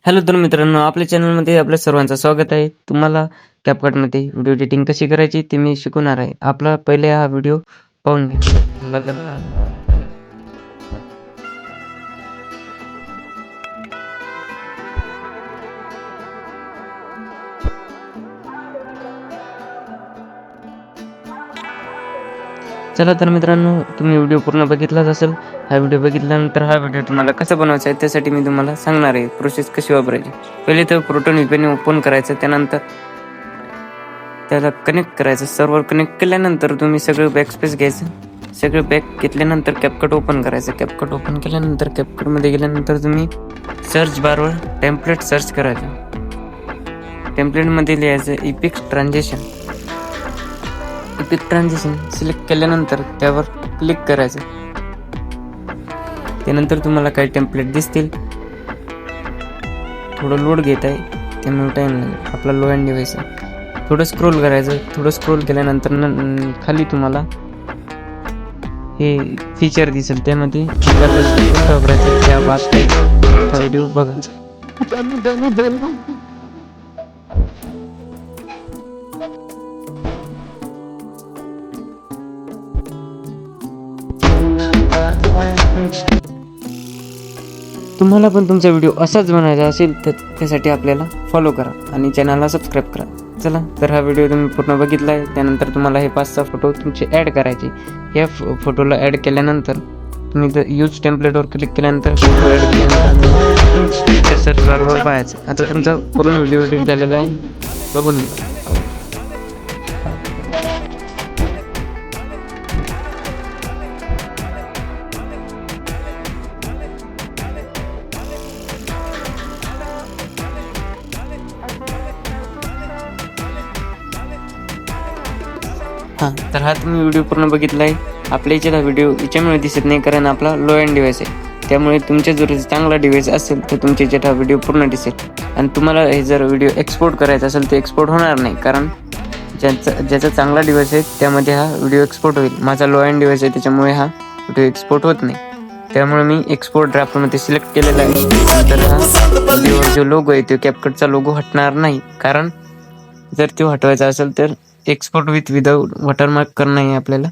Hello तर मित्रांनो, आपल्या चॅनलमध्ये आपल्या सर्वांचं स्वागत आहे. तुम्हाला CapCutमध्ये व्हिडिओ एडिटिंग कशी करायची ते मी शिकवणार आहे. आपला पहिले हा व्हिडिओ पाहून घ्या. चला तर मित्रांनो, तुम्ही व्हिडिओ पूर्ण बघितलाच असेल. हा व्हिडिओ बघितल्यानंतर हा व्हिडिओ तुम्हाला कसा बनवायचा आहे त्यासाठी मी तुम्हाला सांगणार आहे. प्रोसेस कशी वापरायची. पहिले तर प्रोटॉन VPN ओपन करायचं, त्यानंतर त्याला कनेक्ट करायचं. सर्व्हर कनेक्ट केल्यानंतर तुम्ही सगळं बॅकस्पेस घ्यायचं. सगळं बॅक घेतल्यानंतर CapCut ओपन करायचं. CapCut ओपन केल्यानंतर CapCutमध्ये गेल्यानंतर तुम्ही सर्च बारवर टेम्पलेट सर्च करायचं. टेम्पलेटमध्ये लिहायचं EPIC transition. EPIC transition select केल्यानंतर त्यावर क्लिक करायचं. त्यानंतर तुम्हाला काही टेम्पलेट दिसतील. थोडं लोड घेत आहे त्यामुळे टाईम लागेल. आपला लो अँड डिव्हाइस आहे. थोडं स्क्रोल करायचं. थोडं स्क्रोल केल्यानंतर खाली तुम्हाला हे फीचर दिसेल, त्यामध्ये वापरायचं. त्या बात व्हिडिओ बघायचा. तुम्हाला पण तुमचा व्हिडिओ असाच बनवायचा असेल तर त्यासाठी आपल्याला फॉलो करा आणि चॅनलला सबस्क्राईब करा. चला तर हा व्हिडिओ तुम्ही पूर्ण बघितला आहे. त्यानंतर तुम्हाला हे 5-6 फोटो तुमचे ॲड करायचे. या फोटोला ॲड केल्यानंतर तुम्ही जर यूज टेम्पलेटवर क्लिक केल्यानंतर फोटो ॲड केल्यानंतर सर्च बारवर पाहायचं. आता तुमचा पूर्ण व्हिडिओ एडिट झालेला आहे, बघून घ्या. तर हा तुम्ही व्हिडिओ पूर्ण बघितला आहे. आपल्या याच्यात हा व्हिडिओ याच्यामुळे दिसत नाही कारण आपला लो अँड डिव्हाइस आहे. त्यामुळे तुमच्या जर चांगला डिव्हाइस असेल तर तुमच्या याच्यात हा व्हिडिओ पूर्ण दिसेल. आणि तुम्हाला हे जर व्हिडिओ एक्सपोर्ट करायचा असेल तर एक्सपोर्ट होणार नाही, कारण ज्याचा चांगला डिव्हाइस आहे त्यामध्ये हा व्हिडिओ एक्सपोर्ट होईल. माझा लो अँड डिव्हाइस आहे त्याच्यामुळे हा व्हिडिओ एक्सपोर्ट होत नाही. त्यामुळे मी एक्सपोर्ट ड्राफ्टमध्ये सिलेक्ट केलेला आहे. तर हा व्हिडिओवर जो लोगो आहे तो CapCutचा लोगो हटणार नाही, कारण जर तो हटवायचा असेल तर एक्सपोर्ट विदाऊट वॉटरमार्क करणं आहे आपल्याला.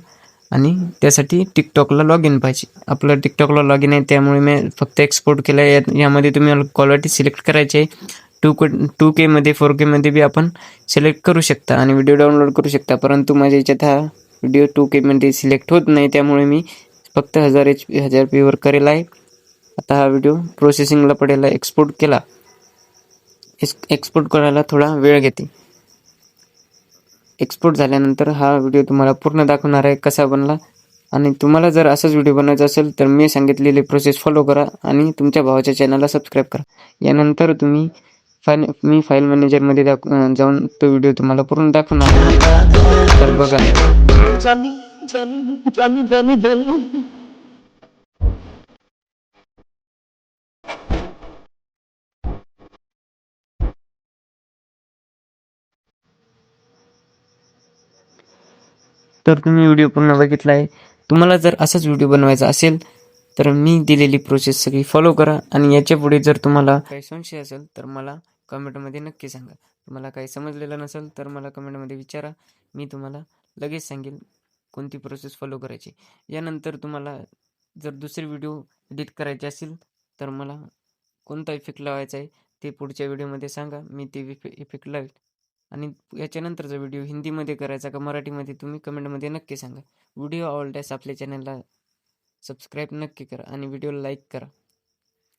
आणि त्यासाठी टिकटॉकला लॉग इन पाहिजे. आपलं टिकटॉकला लॉग इन आहे त्यामुळे मी फक्त एक्सपोर्ट केलं आहे. यामध्ये तुम्ही क्वालिटी सिलेक्ट करायची आहे. 2K मध्ये 4K मध्ये बी आपण सिलेक्ट करू शकता आणि व्हिडिओ डाउनलोड करू शकता. परंतु माझ्या याच्यात हा व्हिडिओ 2K मध्ये सिलेक्ट होत नाही, त्यामुळे मी फक्त 1000p वर करेल आहे. आता हा व्हिडिओ प्रोसेसिंगला पडेल. एक्सपोर्ट केला. एक्सपोर्ट करायला थोडा वेळ घेते. एक्सपोर्ट झाल्यानंतर हा व्हिडिओ तुम्हाला पूर्ण दाखवणार आहे कसा बनला. आणि तुम्हाला जर असाच व्हिडिओ बनवायचा असेल तर मी सांगितलेली प्रोसेस फॉलो करा आणि तुमच्या भावाच्या चॅनलला सबस्क्राईब करा. यानंतर तुम्ही मी फाईल मॅनेजरमध्ये जाऊन तो व्हिडिओ तुम्हाला पूर्ण दाखवणार. तर बघा. तर तुम्ही व्हिडिओ पूर्ण बघितला आहे. तुम्हाला जर असाच व्हिडिओ बनवायचा असेल तर मी दिलेली प्रोसेस सगळी फॉलो करा. आणि याच्या पुढे जर तुम्हाला काही संशय असेल तर मला कमेंटमध्ये नक्की सांगा. तुम्हाला काही समजलेलं नसेल तर मला कमेंटमध्ये विचारा. मी तुम्हाला लगेच सांगेल कोणती प्रोसेस फॉलो करायची. यानंतर तुम्हाला जर दुसरी व्हिडिओ एडिट करायची असेल तर मला कोणता इफेक्ट लावायचा आहे ते पुढच्या व्हिडिओमध्ये सांगा. मी ते इफेक्ट लावेल. आणि याच्यानंतरचा व्हिडिओ हिंदीमध्ये करायचा का मराठीमध्ये तुम्ही कमेंटमध्ये नक्की सांगा. व्हिडिओ आवडल्यास आपल्या चॅनलला सबस्क्राईब नक्की करा आणि व्हिडिओला लाईक करा.